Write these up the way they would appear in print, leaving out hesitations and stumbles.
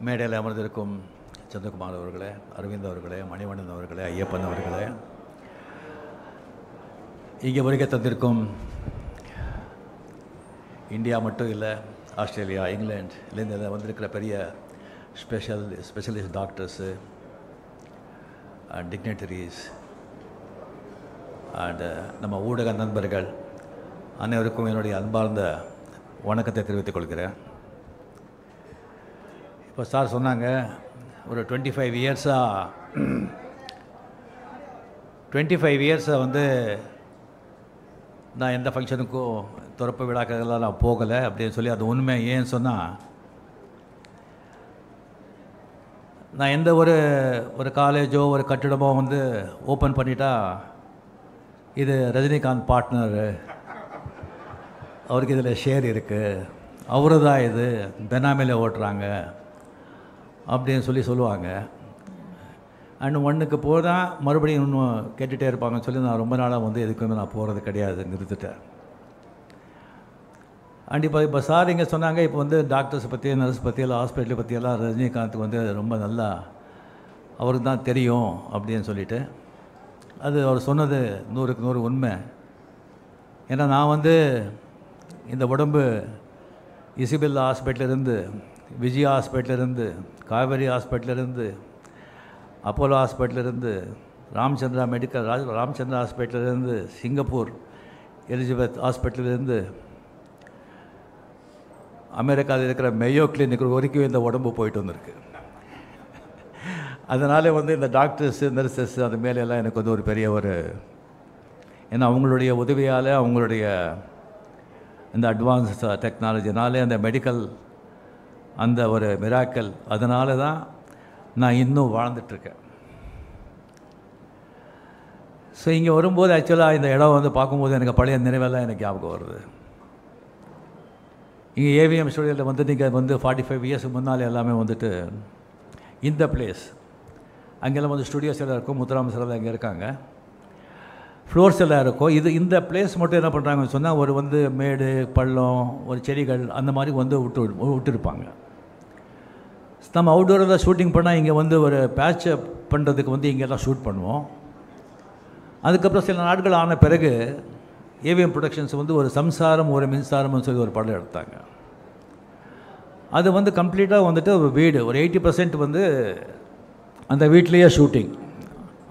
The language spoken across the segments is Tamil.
மேடையில் அமர்ந்திருக்கும் சந்திரகுமார் அவர்களே, அரவிந்த் அவர்களே, மணிவண்ணன் அவர்களே, ஐயப்பன் அவர்களே, இங்கே வருகை தந்திருக்கும் இந்தியா மட்டும் இல்லை, ஆஸ்திரேலியா, இங்கிலாந்துலேருந்து வந்திருக்கிற பெரிய ஸ்பெஷலிஸ்ட் டாக்டர்ஸு அண்ட் டிக்னேட்டரிஸ் அண்டு நம்ம ஊடக நண்பர்கள் அனைவருக்கும் என்னுடைய அன்பார்ந்த வணக்கத்தை தெரிவித்துக் கொள்கிறேன். இப்போ சார் சொன்னாங்க ஒரு 25 இயர்ஸாக வந்து நான் எந்த ஃபங்க்ஷனுக்கும் திறப்பு விழாக்கெல்லாம் நான் போகலை அப்படின்னு சொல்லி, அது உண்மை. ஏன்னு சொன்னால், நான் எந்த ஒரு காலேஜோ ஒரு கட்டிடமோ வந்து ஓப்பன் பண்ணிட்டா இது ரஜினிகாந்த் பார்ட்னர், அவருக்கு இதில் ஷேர் இருக்குது, அவரு தான் இது பெனாமியில் ஓட்டுறாங்க அப்படின்னு சொல்லுவாங்க. அண்ட் ஒன்றுக்கு போதான் மறுபடியும் இன்னும் கேட்டுகிட்டே இருப்பாங்கன்னு சொல்லி நான் ரொம்ப நாளாக வந்து எதுக்குமே நான் போகிறது கிடையாது, நிறுத்திட்டேன். அண்ட் இப்போ சார் இங்கே சொன்னாங்க, இப்போ வந்து டாக்டர்ஸ் பற்றி, நர்ஸ் பற்றி எல்லாம், ஹாஸ்பிட்டலை பற்றியெல்லாம் ரஜினிகாந்த் வந்து ரொம்ப நல்லா அவருக்கு தான் தெரியும் அப்படின்னு சொல்லிட்டு, அது அவர் சொன்னது 100க்கு 100 உண்மை. ஏன்னா நான் வந்து இந்த உடம்பு இசிபில்லா ஹாஸ்பிட்டலிருந்து, விஜயா ஹாஸ்பிட்டலிருந்து, காவேரி ஹாஸ்பிட்டலிருந்து, அப்போலோ ஹாஸ்பிட்டலிருந்து, ராமச்சந்திரா ஹாஸ்பிட்டலிருந்து, சிங்கப்பூர் எலிசபெத் ஹாஸ்பிட்டலிருந்து, அமெரிக்காவில் இருக்கிற மேயோ கிளினிக் வரைக்கும் இந்த உடம்பு போயிட்டு வந்திருக்கு. அதனால் வந்து இந்த டாக்டர்ஸு, நர்சஸ் அது மேலெல்லாம் எனக்கு வந்து ஒரு பெரிய ஏன்னா அவங்களுடைய உதவியால், அவங்களுடைய இந்த அட்வான்ஸ் டெக்னாலஜினாலே, அந்த மெடிக்கல் அந்த ஒரு மிராக்கல், அதனால தான் நான் இன்னும் வாழ்ந்துட்டுருக்கேன். ஸோ இங்கே வரும்போது ஆக்சுவலாக இந்த இடம் வந்து பார்க்கும்போது எனக்கு பழைய நினைவெல்லாம் எனக்கு ஞாபகம் வருது. இங்கே ஏவிஎம் ஸ்டுடியோவில் வந்து நீங்கள் வந்து 45 இயர்ஸுக்கு முன்னால் எல்லாமே வந்துட்டு இந்த பிளேஸ், அங்கெல்லாம் வந்து ஸ்டுடியோஸ் எல்லாம் இருக்கும், முத்துராம சார் அங்கே இருக்காங்க, ஃப்ளோர்ஸ் எல்லாம் இருக்கும். இந்த பிளேஸ் மட்டும் என்ன பண்ணுறாங்கன்னு சொன்னால், ஒரு வந்து மேடு பள்ளம், ஒரு செடிகள் அந்த மாதிரி வந்து விட்டுருப்பாங்க. நம்ம அவுட்டோரில் ஷூட்டிங் பண்ணால் இங்கே வந்து ஒரு பேட்சப் பண்ணுறதுக்கு வந்து இங்கெல்லாம் ஷூட் பண்ணுவோம். அதுக்கப்புறம் சில நாட்கள் ஆன பிறகு ஏவிஎம் ப்ரொடக்ஷன்ஸ் வந்து ஒரு சம்சாரம் ஒரு மின்சாரம்னு சொல்லி ஒரு படம் எடுத்தாங்க. அது வந்து கம்ப்ளீட்டாக வந்துட்டு ஒரு வீடு, ஒரு 80% வந்து அந்த வீட்லேயே ஷூட்டிங்.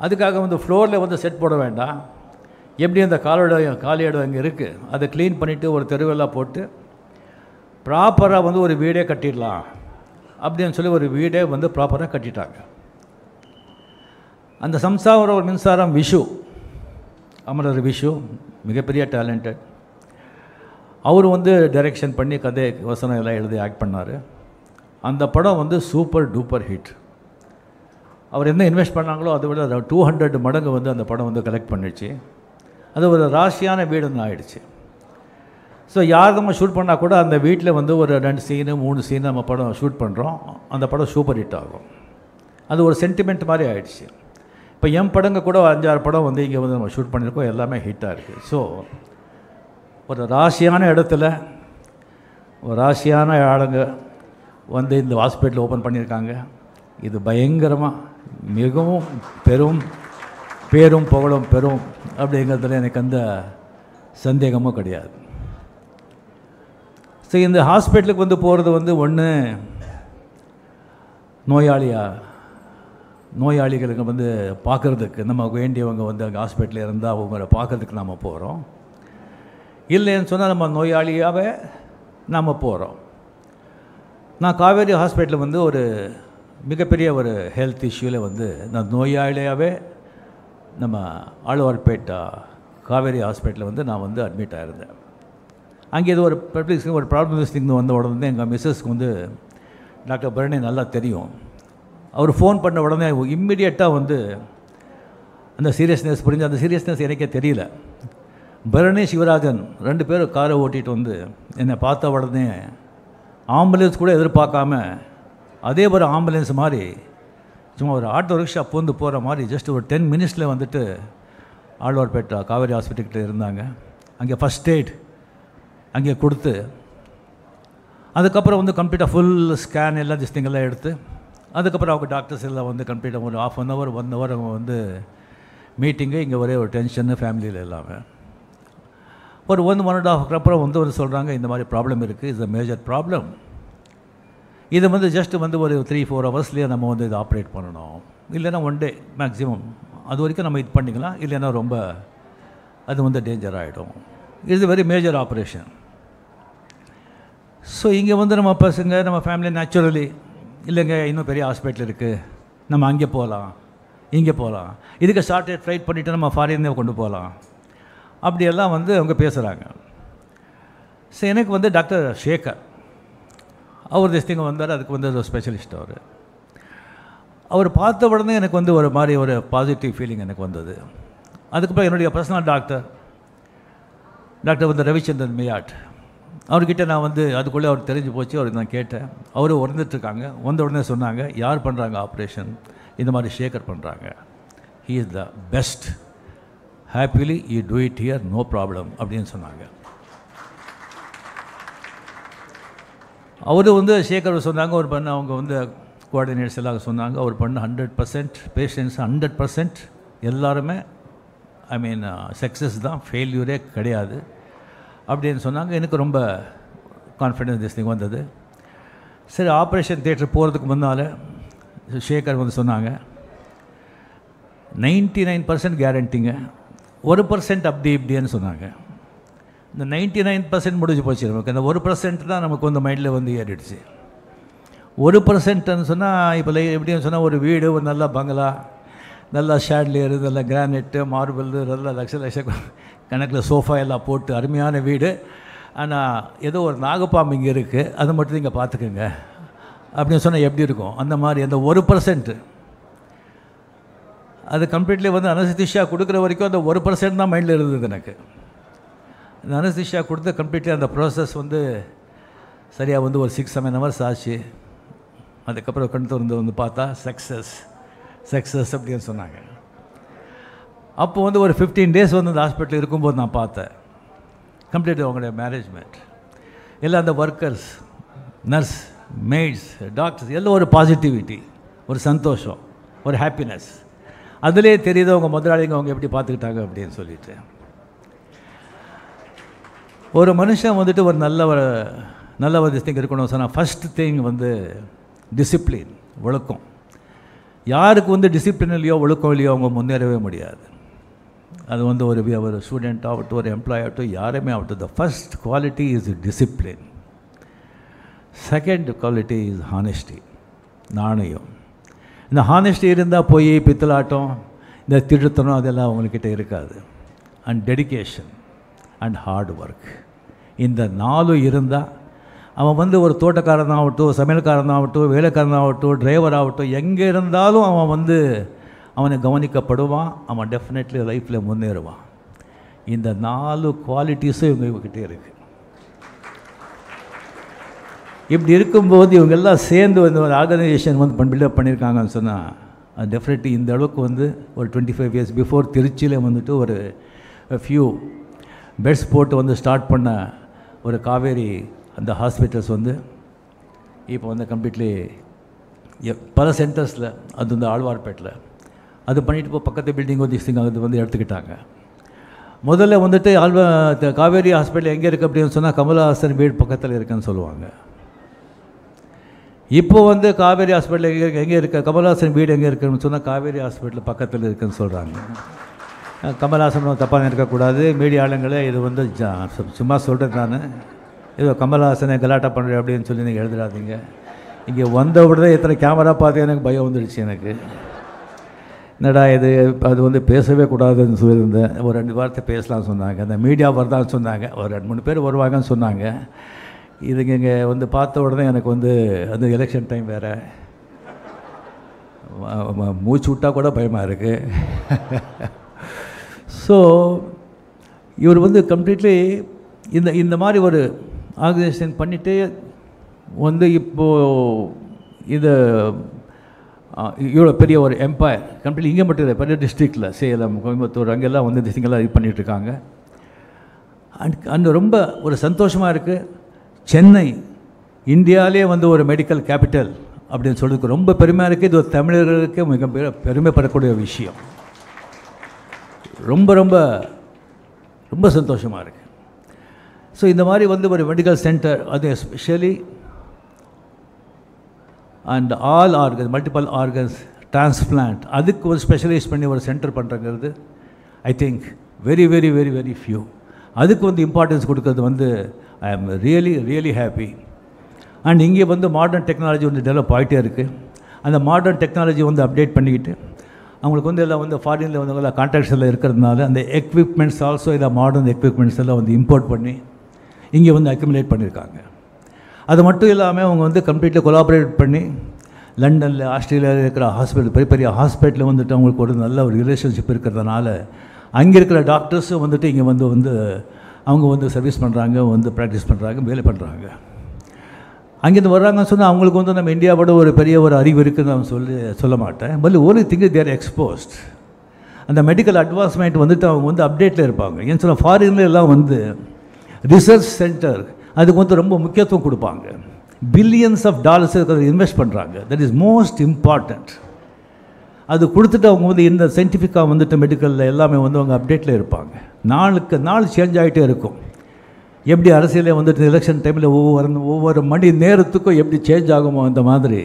அதுக்காக வந்து ஃப்ளோரில் வந்து செட் போட வேண்டாம், எப்படி அந்த காலி இடம் இங்கே இருக்குது அதை க்ளீன் பண்ணிவிட்டு ஒரு தெருவெல்லாம் போட்டு ப்ராப்பராக வந்து ஒரு வீடே கட்டிடலாம் அப்படின்னு சொல்லி ஒரு வீடே வந்து ப்ராப்பராக கட்டிட்டாங்க. அந்த சம்சாரம் ஒரு மின்சாரம் விஷு, அமரர் விஷு, மிகப்பெரிய டேலண்டட். அவர் வந்து டைரெக்ஷன் பண்ணி கதை வசனம் எல்லாம் எழுதி ஆக்ட் பண்ணார். அந்த படம் வந்து சூப்பர் டூப்பர் ஹிட். அவர் என்ன இன்வெஸ்ட் பண்ணாங்களோ அதை விட 200 மடங்கு வந்து அந்த படம் வந்து கலெக்ட் பண்ணிடுச்சு. அது ஒரு ராசியான வீடுன்னு ஆகிடுச்சு. ஸோ யார் நம்ம ஷூட் பண்ணால் கூட அந்த வீட்டில் வந்து ஒரு 2 சீனு 3 சீனு நம்ம படம் ஷூட் பண்ணுறோம், அந்த படம் சூப்பர் ஹிட் ஆகும். அது ஒரு சென்டிமெண்ட் மாதிரி ஆகிடுச்சு. இப்போ என் படங்க கூட 5-6 படம் வந்து இங்கே வந்து நம்ம ஷூட் பண்ணியிருக்கோம், எல்லாமே ஹிட்டாக இருக்குது. ஸோ ஒரு ராசியான இடத்துல ஒரு ராசியான ஆளுங்க வந்து இந்த ஹாஸ்பிட்டல் ஓப்பன் பண்ணியிருக்காங்க. இது பயங்கரமாக மிகவும் பேரும் புகழும் பெறும் அப்படிங்கிறதுல எனக்கு அந்த சந்தேகமும் கிடையாது. ஸோ இந்த ஹாஸ்பிட்டலுக்கு வந்து போகிறது வந்து ஒன்று நோயாளிகளுக்கு வந்து பார்க்குறதுக்கு, நம்ம வேண்டியவங்க வந்து அங்கே ஹாஸ்பிட்டலில் இருந்தால் அவங்கள பார்க்குறதுக்கு நம்ம போகிறோம். இல்லைன்னு சொன்னால் நம்ம நோயாளியாகவே நாம் போகிறோம். நான் காவேரி ஹாஸ்பிட்டலில் வந்து ஒரு மிகப்பெரிய ஒரு ஹெல்த் இஷ்யூவில் வந்து நான் நோயாளியாகவே நம்ம ஆழ்வார்பேட்டா காவேரி ஹாஸ்பிட்டலில் வந்து நான் வந்து அட்மிட் ஆகிருந்தேன். அங்கே இது ஒரு பப்ளிக் ஒரு ப்ராப்ளம் வந்த உடனே எங்கள் மிஸ்ஸஸ்க்கு வந்து டாக்டர் பரணி நல்லா தெரியும். அவர் ஃபோன் பண்ண உடனே இம்மிடியட்டாக வந்து அந்த சீரியஸ்னஸ் புரிஞ்சு, அந்த சீரியஸ்னஸ் எனக்கே தெரியல. பரணி சிவராஜன் 2 பேரும் காரை ஓட்டிகிட்டு வந்து என்னை பார்த்த உடனே ஆம்புலன்ஸ் கூட எதிர்பார்க்காம, அதே ஒரு ஆம்புலன்ஸ் மாதிரி சும்மா ஒரு ஆட்டோ ரிக்ஷா பூந்து போகிற மாதிரி ஜஸ்ட் ஒரு 10 மினிட்ஸில் வந்துட்டு ஆழ்வார்பேட்டா காவேரி ஹாஸ்பிட்டல்கிட்ட இருந்தாங்க. அங்கே ஃபஸ்ட் எய்ட் அங்கே கொடுத்து அதுக்கப்புறம் வந்து கம்ப்ளீட்டாக ஃபுல் ஸ்கேன் எல்லாம் திஸ்டிங்கெல்லாம் எடுத்து அதுக்கப்புறம் அவங்க டாக்டர்ஸ் எல்லாம் வந்து கம்ப்ளீட்டாக ஒரு ½ அன் ஹவர் 1 ஹவர் அவங்க வந்து மீட்டிங்கு. இங்கே ஒரே ஒரு டென்ஷன்னு ஃபேமிலியில் எல்லாமே. ஒரு 1.5 hour அப்புறம் வந்து சொல்கிறாங்க, இந்த மாதிரி ப்ராப்ளம் இருக்குது, இட்ஸ் அ மேஜர் ப்ராப்ளம். இதை வந்து ஜஸ்ட் வந்து ஒரு 3-4 ஹவர்ஸ்லேயே நம்ம வந்து இதை ஆப்ரேட் பண்ணணும், இல்லைன்னா 1 day மேக்ஸிமம், அது வரைக்கும் நம்ம இது பண்ணிக்கலாம், இல்லைன்னா ரொம்ப அது வந்து டேஞ்சர் ஆகிடும். It's very major operation. So இங்கே வந்து நம்ம பசங்க நம்ம ஃபேமிலி நேச்சுரலி இல்லைங்க இன்னும் பெரிய ஹாஸ்பிட்டல் இருக்குது, நம்ம அங்கே போகலாம் இங்கே போகலாம், இதுக்கு ஷார்ட்டேஜ் ஃப்ளைட் பண்ணிவிட்டு நம்ம ஃபாரினே கொண்டு போகலாம், அப்படியெல்லாம் வந்து அவங்க பேசுகிறாங்க. ஸோ எனக்கு வந்து டாக்டர் சேகர் அவர் திஸ்டிங்க வந்தார். அதுக்கு வந்து ஒரு ஸ்பெஷலிஸ்ட் அவர் பார்த்த உடனே எனக்கு வந்து ஒரு மாதிரி ஒரு பாசிட்டிவ் ஃபீலிங் எனக்கு வந்தது. அதுக்கப்புறம் என்னுடைய பர்சனல் டாக்டர் வந்து ரவிச்சந்திரன் மியாட், அவர்கிட்ட நான் வந்து அதுக்குள்ளே அவர் தெரிஞ்சு போச்சு. அவருக்கு நான் கேட்டேன். அவரும் வந்துட்டுருக்காங்க. வந்த உடனே சொன்னாங்க, யார் பண்ணுறாங்க ஆப்ரேஷன்? இந்த மாதிரி சேகர் பண்ணுறாங்க, he is the best, happily you do it here, no problem அப்படின்னு சொன்னாங்க. அவர் வந்து சேகர் சொன்னாங்க, அவர் பண்ண அவங்க வந்து கோஆர்டினேட்டர்ஸ் எல்லாம் சொன்னாங்க, அவர் பண்ண 100% பேஷண்ட்ஸ் 100% எல்லாருமே ஐ மீன் சக்ஸஸ் தான், ஃபெயில்யூரே கிடையாது அப்படின்னு சொன்னாங்க. எனக்கு ரொம்ப கான்ஃபிடென்ஸ் திஸ் திங் வந்தது. சரி, ஆப்ரேஷன் தியேட்டர் போகிறதுக்கு முன்னால் சேகர் வந்து சொன்னாங்க, 99% கேரண்டிங்க, 1% அப்படி இப்படின்னு சொன்னாங்க. இந்த 99% முடிஞ்சு போச்சு நமக்கு. அந்த 1% தான் நமக்கு வந்து மைண்டில் வந்து ஏறிடுச்சு. 1%ன்னு சொன்னால் இப்போ எப்படின்னு சொன்னால் ஒரு வீடு, ஒரு நல்ல பங்களா, நல்லா ஷேட்லியரு, நல்லா கிரானைட்டு, மார்பிள், நல்லா லட்ச கணக்கில் சோஃபா எல்லாம் போட்டு அருமையான வீடு. ஆனால் ஏதோ ஒரு நாகப்பாம்பு இங்கே இருக்குது, அதை மட்டும் இங்கே பார்த்துக்குங்க அப்படின்னு சொன்னால் எப்படி இருக்கும்? அந்த மாதிரி அந்த 1% அது கம்ப்ளீட்லி வந்து அனஸ்தீசியா கொடுக்குற வரைக்கும் அந்த 1% தான் மைண்டில் இருந்தது எனக்கு. இந்த அனஸ்தீசியா கொடுத்து கம்ப்ளீட்லி அந்த ப்ராசஸ் வந்து சரியாக வந்து ஒரு 6-7 hours ஆச்சு. அதுக்கப்புறம் கண் திறந்து வந்து பார்த்தா சக்ஸஸ் அப்படின்னு சொன்னாங்க. அப்போ வந்து ஒரு 15 days வந்து அந்த ஹாஸ்பிட்டல் இருக்கும்போது நான் பார்த்தேன் கம்ப்ளீட் அவங்களுடைய மேனேஜ்மெண்ட் எல்லாம், அந்த ஒர்க்கர்ஸ், நர்ஸ், மெய்ட்ஸ், டாக்டர்ஸ் எல்லாம் ஒரு பாசிட்டிவிட்டி, ஒரு சந்தோஷம், ஒரு ஹாப்பினஸ். அதிலே தெரியுது அவங்க முதலாளிங்க அவங்க எப்படி பார்த்துக்கிட்டாங்க அப்படின்னு சொல்லிட்டு. ஒரு மனுஷன் வந்துட்டு ஒரு நல்ல ஒரு திங் இருக்கணும் சொன்னால் ஃபஸ்ட் திங் வந்து டிசிப்ளின், ஒழுக்கம். யாருக்கு வந்து டிசிப்ளின் இல்லையோ ஒழுக்கம் இல்லையோ அவங்க முன்னேறவே முடியாது. அது வந்து ஒரு ஸ்டூடெண்ட் ஆகட்டும், ஒரு எம்ப்ளாயி ஆகட்டும், யாருமே ஆகட்டும், the first quality is discipline. Second quality is honesty, நாணயம். இந்த ஹானெஸ்டி இருந்தால் போய் பித்தலாட்டம், இந்த திருத்தனம் அதெல்லாம் அவங்கக்கிட்ட இருக்காது. And dedication and hard work, இந்த 4 இருந்தால் அவன் வந்து ஒரு தோட்டக்காரனாகட்டும், சமையல்காரனாகட்டும், வேலைக்காரனாகட்டும், டிரைவர் ஆகட்டும், எங்கே இருந்தாலும் அவன் வந்து அவனை கவனிக்கப்படுவான், அவன் டெஃபினெட்லி லைஃப்பில் முன்னேறுவான். இந்த 4 குவாலிட்டிஸும் இவங்ககிட்டே இருக்குது. இப்படி இருக்கும்போது இவங்கெல்லாம் சேர்ந்து வந்து ஒரு ஆர்கனைசேஷன் வந்து பில்டப் பண்ணியிருக்காங்கன்னு சொன்னால் அது டெஃபினெட்லி இந்த அளவுக்கு வந்து ஒரு 25 years பிஃபோர் திருச்சியில் வந்துட்டு ஒரு ஃபியூ பெட்ஸ் போட்டு வந்து ஸ்டார்ட் பண்ண ஒரு காவேரி அந்த ஹாஸ்பிட்டல்ஸ் வந்து இப்போ வந்து கம்ப்ளீட்லி பல சென்டர்ஸில், அது வந்து ஆழ்வார்பேட்டில் அது பண்ணிவிட்டு இப்போ பக்கத்து பில்டிங் வந்து அது வந்து எடுத்துக்கிட்டாங்க. முதல்ல வந்துட்டு காவேரி ஹாஸ்பிட்டல் எங்கே இருக்குது அப்படின்னு சொன்னால் கமலஹாசன் வீடு பக்கத்தில் இருக்குன்னு சொல்லுவாங்க. இப்போ வந்து காவேரி ஹாஸ்பிட்டல் எங்கே இருக்க, கமலஹாசன் வீடு எங்கே இருக்குன்னு சொன்னால் காவேரி ஹாஸ்பிட்டல் பக்கத்தில் இருக்குதுன்னு சொல்கிறாங்க. கமலஹாசன் தப்பாக இருக்கக்கூடாது, மீடியா ஆளுங்களே இது வந்து சும்மா சொல்கிறது நான், ஏதோ கமலஹாசனை கலாட்டா பண்ணுறேன் அப்படின்னு சொல்லி நீங்கள் எழுதுறாதீங்க. இங்கே வந்த உடனே எத்தனை கேமரா பார்த்து எனக்கு பயம் வந்துடுச்சு. எனக்கு என்னடா இது, அது வந்து பேசவே கூடாதுன்னு சொல்லியிருந்தேன். ஒரு 2 வார்த்தை பேசலாம்னு சொன்னாங்க, அந்த மீடியா வரதான்னு சொன்னாங்க, ஒரு 2-3 பேர் வருவாங்கன்னு சொன்னாங்க. இதுங்க இங்கே வந்து பார்த்த உடனே எனக்கு வந்து அது எலெக்ஷன் டைம் வேறு, மூச்சு விட்டால் கூட பயமாக இருக்குது. ஸோ இவர் வந்து கம்ப்ளீட்லி இந்த மாதிரி ஒரு ஆர்கனைசேஷன் பண்ணிவிட்டு வந்து இப்போது இது இவ்வளோ பெரிய ஒரு எம்பையர் கம்ப்ளீட் இங்கே மட்டும் இல்லை, பெரிய டிஸ்ட்ரிக்டில் சேலம், கோயம்புத்தூர் அங்கெல்லாம் வந்து திங்கெல்லாம் இது பண்ணிகிட்ருக்காங்க. அந்த ரொம்ப ஒரு சந்தோஷமாக இருக்குது. சென்னை இந்தியாவிலே வந்து ஒரு மெடிக்கல் கேபிட்டல் அப்படின்னு சொல்லிருக்கு. ரொம்ப பெருமையாக இருக்குது. இது ஒரு தமிழர்களுக்கே மிக பெருமைப்படக்கூடிய விஷயம். ரொம்ப ரொம்ப ரொம்ப சந்தோஷமாக இருக்குது. ஸோ இந்த மாதிரி வந்து ஒரு மெடிக்கல் சென்டர், அது especially and all organs, multiple organs transplant, அதுக்கு ஒரு ஸ்பெஷலைஸ் பண்ணி ஒரு சென்டர் பண்ணுறங்கிறது I think very very very very few. அதுக்கு வந்து இம்பார்ட்டன்ஸ் கொடுக்கறது வந்து ஐ am really really happy. And இங்கே வந்து மாடர்ன் டெக்னாலஜி வந்து டெவலப் ஆகிட்டே இருக்குது. அந்த மாடர்ன் டெக்னாலஜி வந்து அப்டேட் பண்ணிக்கிட்டு அவங்களுக்கு வந்து எல்லாம் வந்து ஃபாரினில் வந்து எல்லாம் கான்ட்ராக்ட்ஸ் எல்லாம் இருக்கிறதுனால அந்த எக்யூப்மெண்ட்ஸ் ஆல்சோ இதை மாடர்ன் எக்யூப்மெண்ட்ஸ் எல்லாம் வந்து இம்போர்ட் பண்ணி இங்கே வந்து அக்யூமுலேட் பண்ணியிருக்காங்க. அது மட்டும் இல்லாமல் அவங்க வந்து கம்ப்ளீட்டாக கொலாபரேட் பண்ணி லண்டனில், ஆஸ்திரேலியாவில் இருக்கிற ஹாஸ்பிட்டல், பெரிய பெரிய ஹாஸ்பிட்டலில் வந்துட்டு அவங்களுக்கு ஒரு நல்ல ஒரு ரிலேஷன்ஷிப் இருக்கிறதுனால அங்கே இருக்கிற டாக்டர்ஸும் வந்துட்டு இங்கே வந்து அவங்க வந்து சர்வீஸ் பண்ணுறாங்க, வந்து ப்ராக்டிஸ் பண்ணுறாங்க, வேலை பண்ணுறாங்க. அங்கேருந்து வர்றாங்கன்னு சொன்னால் அவங்களுக்கு வந்து நம்ம இந்தியாவோட ஒரு பெரிய ஒரு அறிவு இருக்குதுன்னு நான் சொல்ல மாட்டேன். But only think there exposed. அந்த மெடிக்கல் அட்வான்ஸ்மெண்ட் வந்துட்டு அவங்க வந்து அப்டேட்டில் இருப்பாங்க. ஏன்னு சொன்னால் ஃபாரின்ல எல்லாம் வந்து ரிசர்ச் சென்டர் அதுக்கு வந்து ரொம்ப முக்கியத்துவம் கொடுப்பாங்க. பில்லியன்ஸ் ஆஃப் டாலர்ஸ் அதை இன்வெஸ்ட் பண்ணுறாங்க. That is most important. அது கொடுத்துட்டு அவங்க வந்து இந்த சயின்டிஃபிக்காக வந்துட்டு மெடிக்கலில் எல்லாமே வந்து அவங்க அப்டேட்டில் இருப்பாங்க. நாளுக்கு நாள் சேஞ்ச் ஆகிட்டே இருக்கும். எப்படி அரசியலே வந்துட்டு எலெக்ஷன் டைமில் ஒவ்வொரு மணி நேரத்துக்கும் எப்படி சேஞ்ச் ஆகுமோ அந்த மாதிரி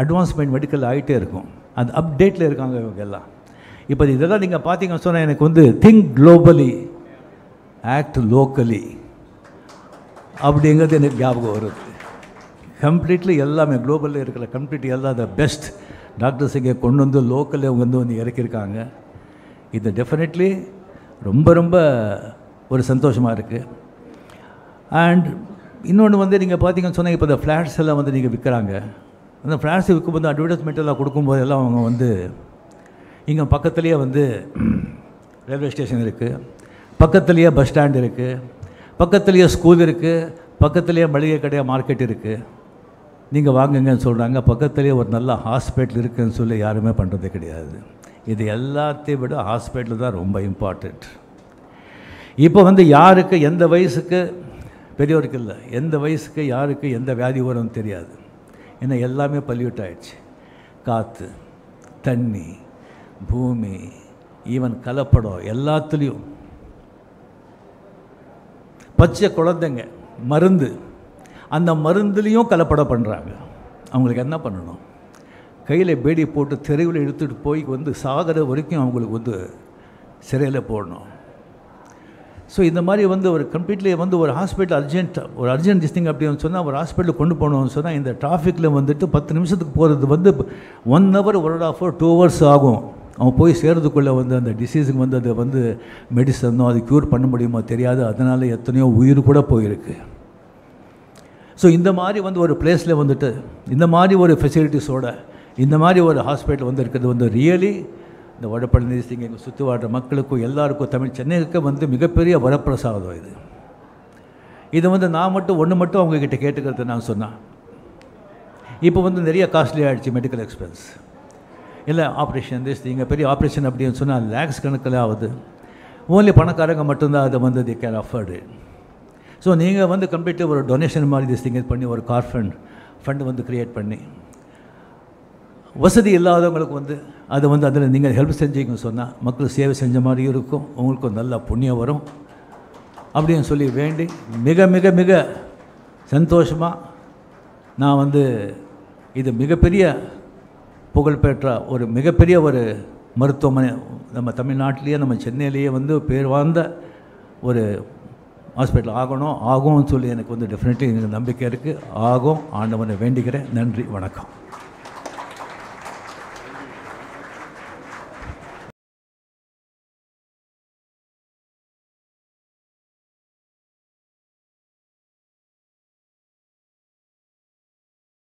அட்வான்ஸ்மெண்ட் மெடிக்கல் ஆகிட்டே இருக்கும். அது அப்டேட்டில் இருக்காங்க இவங்க எல்லாம். இப்போ இதெல்லாம் நீங்கள் பார்த்தீங்கன்னு சொன்னால் எனக்கு வந்து திங்க் குளோபலி ஆக்ட் லோக்கலி அப்படிங்கிறது எனக்கு ஞாபகம் வருது. கம்ப்ளீட்லி எல்லாமே குளோபலில் இருக்கிற கம்ப்ளீட் எல்லாம் த பெஸ்ட் டாக்டர்ஸ் இங்கே கொண்டு வந்து லோக்கலில் அவங்க வந்து இறக்கியிருக்காங்க. இது டெஃபினெட்லி ரொம்ப ரொம்ப ஒரு சந்தோஷமாக இருக்குது. அண்ட் இன்னொன்று வந்து நீங்கள் பார்த்தீங்கன்னு சொன்னால் இப்போ இந்த ஃப்ளாட்ஸ் எல்லாம் வந்து நீங்கள் விற்கிறாங்க. அந்த ஃப்ளாட்ஸ் விற்கும்போது அட்வர்டைஸ்மெண்ட் எல்லாம் கொடுக்கும்போது எல்லாம் அவங்க வந்து இங்கே பக்கத்துலேயே வந்து ரயில்வே ஸ்டேஷன் இருக்குது, பக்கத்துலேயே பஸ் ஸ்டாண்ட் இருக்குது, பக்கத்துலேயே ஸ்கூல் இருக்குது, பக்கத்துலேயே மளிகை கடை மார்க்கெட் இருக்குது. நீங்கள் வாங்குங்கன்னு சொல்கிறாங்க. பக்கத்துலேயே ஒரு நல்ல ஹாஸ்பிட்டல் இருக்குதுன்னு சொல்லி யாருமே பண்ணுறது கிடையாது. இது எல்லாத்தையும் விட ஹாஸ்பிட்டல் தான் ரொம்ப இம்பார்ட்டண்ட். இப்போ வந்து யாருக்கு எந்த வயசுக்கு, பெரியவருக்கு இல்லை, எந்த வயசுக்கு யாருக்கு எந்த வியாதி வரும்னு தெரியாது. ஏன்னா எல்லாமே பல்யூட் ஆகிடுச்சு. காற்று, தண்ணி, பூமி, ஈவன் கலப்படம், எல்லாத்துலேயும் பச்சை குழந்தைங்க மருந்து, அந்த மருந்துலேயும் கலப்படம் பண்ணுறாங்க. அவங்களுக்கு என்ன பண்ணணும்? கையில் பேடி போட்டு தெருவில் எடுத்துகிட்டு போய் வந்து சாகிற வரைக்கும் அவங்களுக்கு வந்து சிறையில் போடணும். ஸோ இந்த மாதிரி வந்து ஒரு கம்ப்ளீட்லி வந்து ஒரு ஹாஸ்பிட்டல் அர்ஜென்ட் திங் அப்படின்னு சொன்னால் ஒரு ஹாஸ்பிட்டலுக்கு கொண்டு போகணும்னு சொன்னால் இந்த டிராஃபிக்கில் வந்துட்டு 10 நிமிஷத்துக்கு போகிறது வந்து 1 hour 1.5 hour 2 hours ஆகும். அவன் போய் சேர்றதுக்குள்ளே வந்து அந்த டிசீஸுக்கு வந்து அதை வந்து மெடிசனோ அது க்யூர் பண்ண முடியுமோ தெரியாது. அதனால் எத்தனையோ உயிர் கூட போயிருக்கு. ஸோ இந்த மாதிரி வந்து ஒரு பிளேஸில் வந்துட்டு இந்த மாதிரி ஒரு ஃபெசிலிட்டிஸோட இந்த மாதிரி ஒரு ஹாஸ்பிட்டல் வந்து இருக்கிறது வந்து ரியலி இந்த வடபழனி எங்கள் சுற்றி வாழ்கிற மக்களுக்கும் எல்லாருக்கும் தமிழ் சென்னைக்கு வந்து மிகப்பெரிய வரப்பிரசாதம். இது வந்து நான் மட்டும் அவங்கக்கிட்ட கேட்டுக்கிறது நான் சொன்னேன். இப்போ வந்து நிறைய காஸ்ட்லி ஆகிடுச்சு மெடிக்கல் எக்ஸ்பென்ஸ். இல்லை ஆப்ரேஷன் இங்கே பெரிய ஆப்ரேஷன் அப்படின்னு சொன்னால் லேக்ஸ் கணக்கில் ஆகுது. ஓன்லி பணக்காரங்க மட்டும்தான் அதை வந்து தி கேன் அஃபோர்டு. ஸோ நீங்கள் வந்து கம்ப்ளீட்டாக ஒரு டொனேஷன் மாதிரி திஸ் பண்ணி ஒரு ஃபண்டு வந்து க்ரியேட் பண்ணி வசதி இல்லாதவங்களுக்கு வந்து அதை வந்து அதில் நீங்கள் ஹெல்ப் செஞ்சீங்கன்னு சொன்னால் மக்கள் சேவை செஞ்ச மாதிரி இருக்கும், உங்களுக்கும் நல்ல புண்ணியம் வரும் அப்படின்னு சொல்லி வேண்டி மிக மிக மிக சந்தோஷமாக நான் வந்து இது மிகப்பெரிய புகழ்பெற்ற ஒரு மிகப்பெரிய ஒரு மருத்துவமனை நம்ம தமிழ்நாட்டிலேயே நம்ம சென்னையிலேயே வந்து பேர் வாழ்ந்த ஒரு ஹாஸ்பிட்டல் ஆகும்னு சொல்லி எனக்கு வந்து டெஃபினெட்லி எனக்கு நம்பிக்கை இருக்குது. ஆகும். ஆண்டவனை வேண்டிக்கிறேன். நன்றி, வணக்கம்.